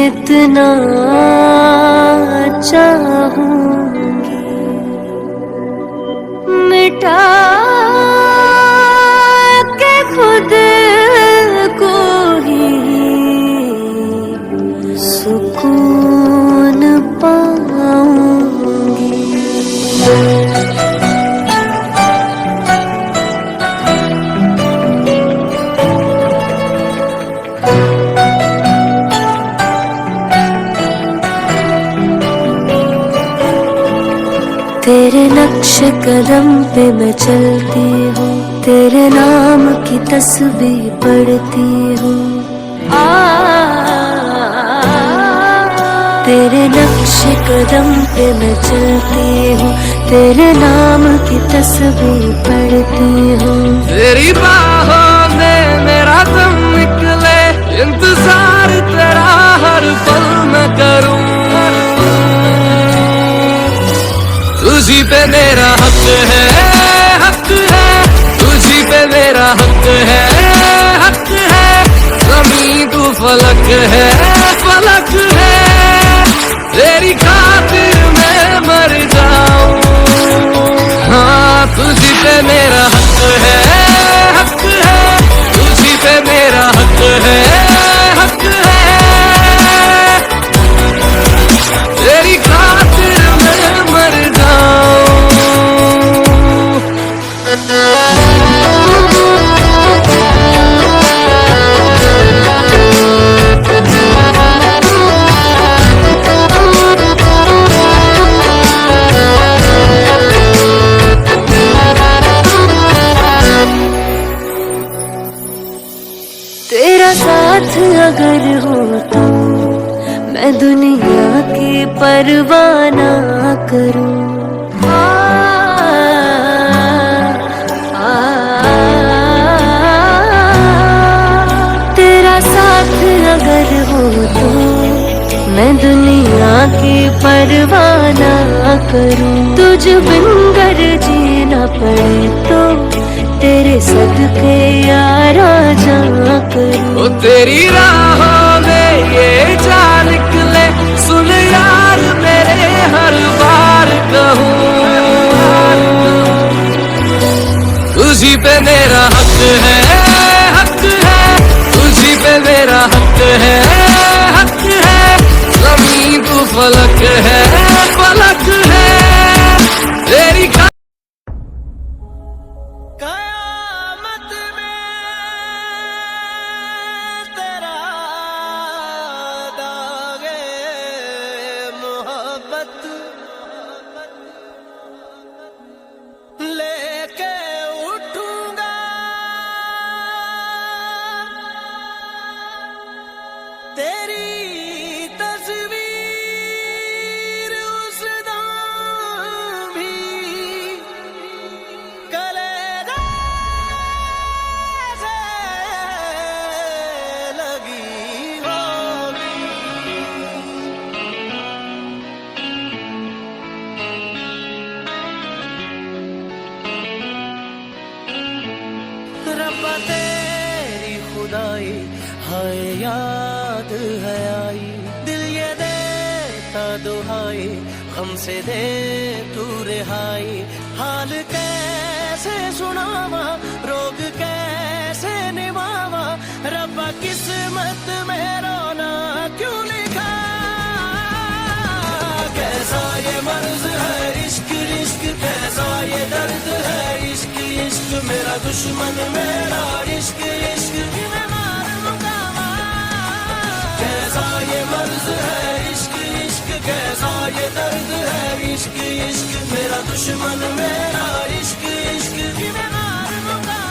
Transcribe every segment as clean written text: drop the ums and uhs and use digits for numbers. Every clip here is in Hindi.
इतना चाहूंगी मिटा के खुद को ही सुकून पाऊंगी। तेरे नक्श कदम पे मैं चलती हूँ, तेरे नाम की तस्बीह पढ़ती हूँ। तेरे नक्श कदम पे मैं चलती हूँ, तेरे नाम की तस्बीह पढ़ती हूँ। तेरी बाहों में मेरा दम निकले, इंतजार तेरा हर पल मैं करूँ। तुझी पे मेरा हक है, हक है, तुझी पे मेरा हक है, हक है। ज़मीन तू फलक है, फलक है, तेरी खातिर मैं मर जाऊं। हाँ तुझी पे मेरा हक है, हक है, तुझी पे मेरा हक है, हक है, तेरी खातिर मैं मर जाऊं। तेरा साथ अगर हो तो मैं दुनिया की परवाह ना करूं। तेरा साथ अगर हो तो मैं दुनिया की परवाह ना करूं। तुझ बिन गर जीना पड़े तो तेरे सदके यारा जा करूं। ओ तेरी राहों में ये जा निकले, सुन यार मेरे हर बार कहूँ। तुझी पे मेरा हक है, हक है, तुझी पे मेरा हक है, हक है। ज़मीन तू फलक है, फलक है, तेरी कयामत में तेरा दागे मोहब्बत लेके उठूंगा। तेरी तस्वीर उस दाम भी कलेजा से लगी होगी। रब्बा तेरी खुदाई हाय याद है आई, दिल ये देता दुहाई गम से दे तू रिहाई। हाल कैसे सुनावा, रोग कैसे निभावा, रब्बा किस्मत में रोना क्यों लिखा। कैसा ये मर्ज है इश्क, इश्क कैसा ये दर्द है इश्क, इश्क मेरा दुश्मन मेरा इश्क, इश्क की मैं मार लूंगा। कैसा ये मर्ज है इश्क, इश्क कैसा ये दर्द है इश्क, इश्क मेरा दुश्मन मेरा इश्क, इश्क की मैं मार लूंगा।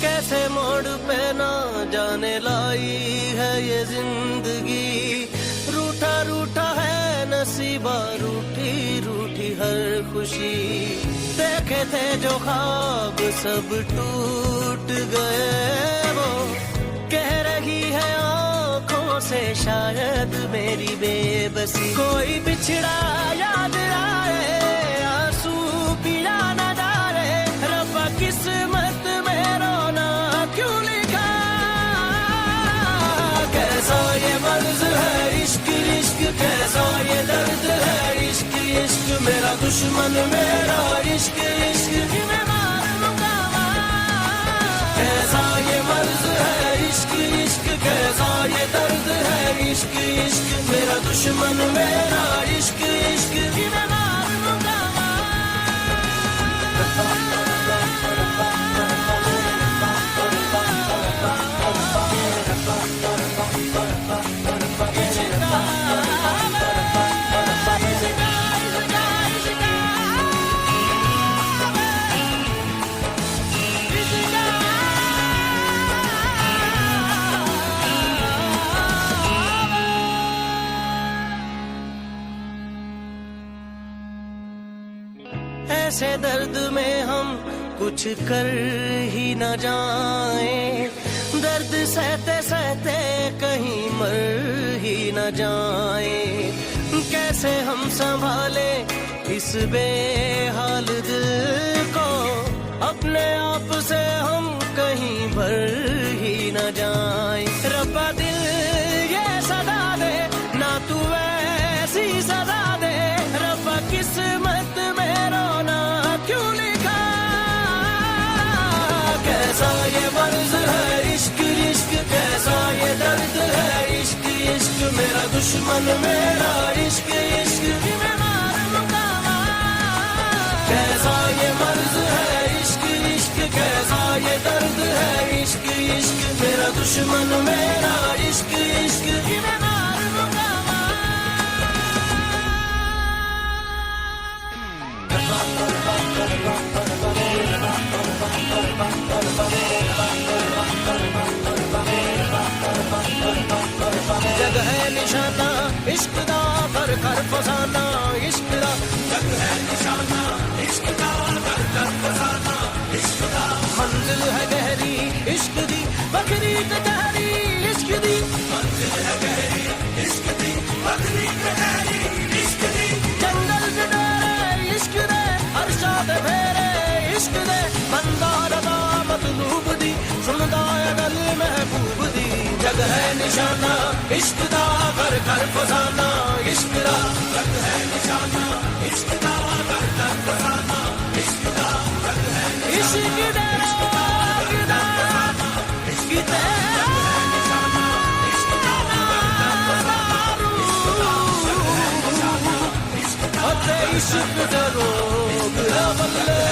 कैसे मोड़ पे ना जाने लाई है ये जिंदगी, मेरा रूठा है नसीबा, रूठी रूठी हर खुशी। देखे थे जो ख्वाब सब टूट गए, वो कह रही है आंखों से शायद मेरी बेबसी। कोई बिछड़ा याद आए, आंसू पिया न जाए, रब्बा किस्मत में रोना क्यों लिखा। कैसा ये मर्ज है इश्क इश्क, कैसा ये दर्द है इश्क इश्क। मेरा दुश्मन मेरा इश्क इश्क मैं मार लूंगा। कैसा ये मर्ज है इश्क इश्क, कैसा ये दर्द है इश्क इश्क। मेरा दुश्मन मेरा इश्क इश्क मैं मार लूंगा। ऐसे दर्द में हम कुछ कर ही न जाएं, दर्द सहते सहते कहीं मर ही न जाएं। कैसे हम संभाले इस बेहाल दिल को, अपने आप से हम कहीं भर ही न जाएं। रब्बा दिल ये सदा दे ना, तू ऐसी सदा दे। रब्बा किस्मत में रोना क्यों लिखा। कैसा ये मर्ज है इश्क इश्क, कैसा ये दर्द है इश्क इश्क। मेरा दुश्मन मेरा इश्क इश्क मैं मार लूंगा। कैसा ये मर्ज है इश्क इश्क, कैसा ये दर्द है इश्क इश्क। मेरा दुश्मन मेरा इश्क इश्क मैं मार लूंगा। जग है निशाना इश्क दा, कर कर फसाना इश्क दा। जग है निशाना इश्क दा, कर कर फसाना इश्क दा। मंजिल है गहरी इश्क दी, बकरी कटहरी इश्क दी। मंजिल है गहरी इश्क दी, बकरी कटहरी इश्क दी। जंगल जडारे इश्क दे, अरशाद फेरे इश्क दे। बंदा रदा मतलूब दी, सुनदा है गल महबूब दी। जग है निशाना इश्क दा, कर कर फसाना इश्क दा। जग है निशाना इश्क दा, कर कर फसाना इश्क दा। जग है इश्क दा राग दा, इश्क दा निशाना इश्क दा, कर कर फसाना इश्क दा। इश्क दा रोग बदले